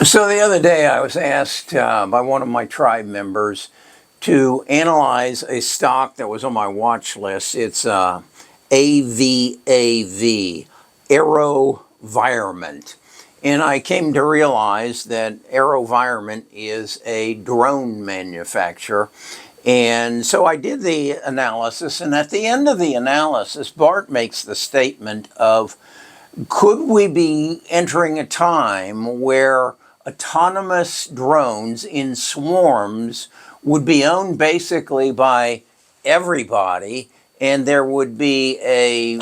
So the other day I was asked by one of my tribe members to analyze a stock that was on my watch list. It's AVAV, AeroVironment. And I came to realize that AeroVironment is a drone manufacturer. And so I did the analysis, and at the end of the analysis, Bart makes the statement of, could we be entering a time where autonomous drones in swarms would be owned basically by everybody, and there would be a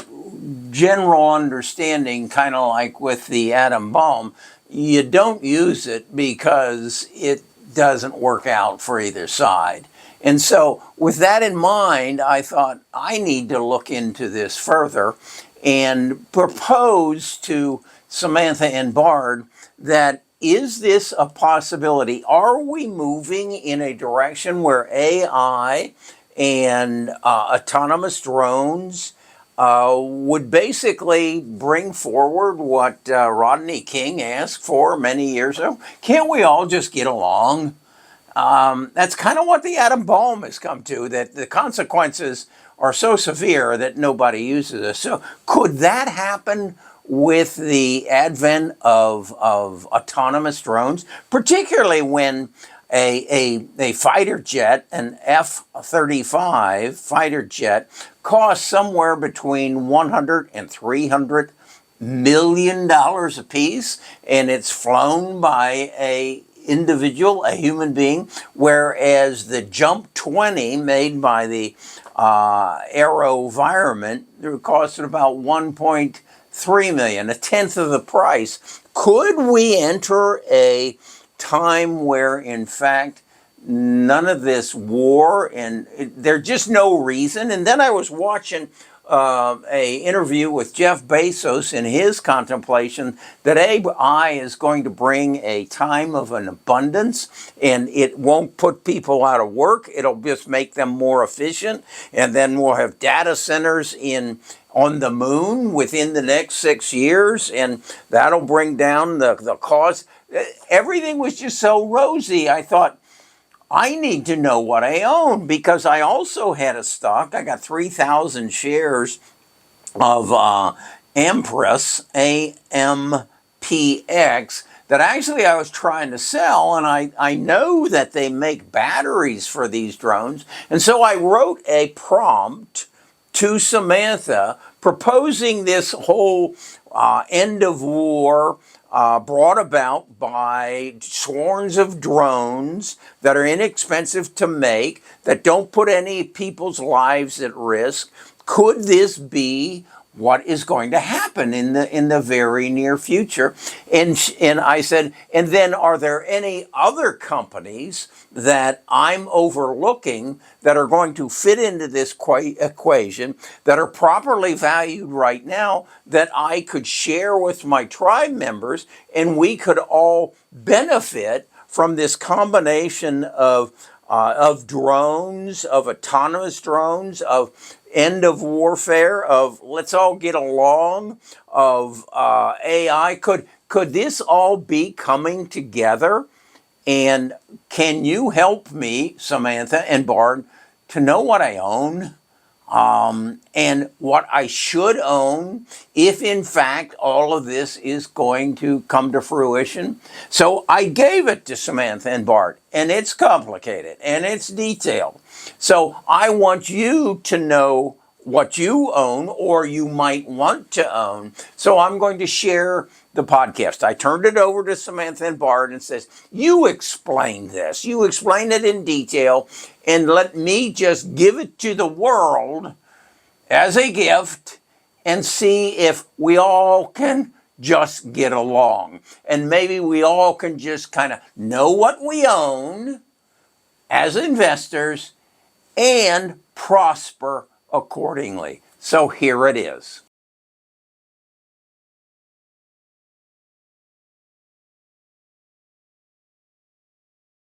general understanding, kind of like with the atom bomb? You don't use it because it doesn't work out for either side. And so, with that in mind, I thought I need to look into this further and propose to Samantha and Bard that, is this a possibility? Are we moving in a direction where AI and autonomous drones would basically bring forward what Rodney King asked for many years ago? Can't we all just get along? That's kind of what the atom bomb has come to, that the consequences are so severe that nobody uses it. So could that happen with the advent of autonomous drones, particularly when a fighter jet, an F-35 fighter jet, costs somewhere between $100 and $300 million a piece, and it's flown by a human being, whereas the Jump 20 made by the AeroVironment costed about 1.3 million, a tenth of the price. Could we enter a time where, in fact, none of this war, and there's just no reason? And then I was watching a interview with Jeff Bezos in his contemplation that AI is going to bring a time of an abundance, and it won't put people out of work. It'll just make them more efficient, and then we'll have data centers on the moon within the next 6 years, and that'll bring down the cost. Everything was just so rosy. I thought, I need to know what I own, because I also had a stock. I got 3,000 shares of Ampress, AMPX, that actually I was trying to sell, and I know that they make batteries for these drones. And so I wrote a prompt to Samantha proposing this whole end of war brought about by swarms of drones that are inexpensive to make, that don't put any people's lives at risk. Could this be what is going to happen in the very near future? And I said, and then are there any other companies that I'm overlooking that are going to fit into this equation, that are properly valued right now, that I could share with my tribe members, and we could all benefit from this combination of drones, of autonomous drones, of end of warfare, of let's all get along, of AI? Could this all be coming together? And can you help me, Samantha and Bard, to know what I own? And what I should own, if in fact all of this is going to come to fruition. So I gave it to Samantha and Bart, and it's complicated and it's detailed. So I want you to know what you own, or you might want to own. So I'm going to share the podcast. I turned it over to Samantha and Bart and says, you explain this. You explain it in detail, and let me just give it to the world as a gift and see if we all can just get along. And maybe we all can just kind of know what we own as investors and prosper accordingly. So here it is.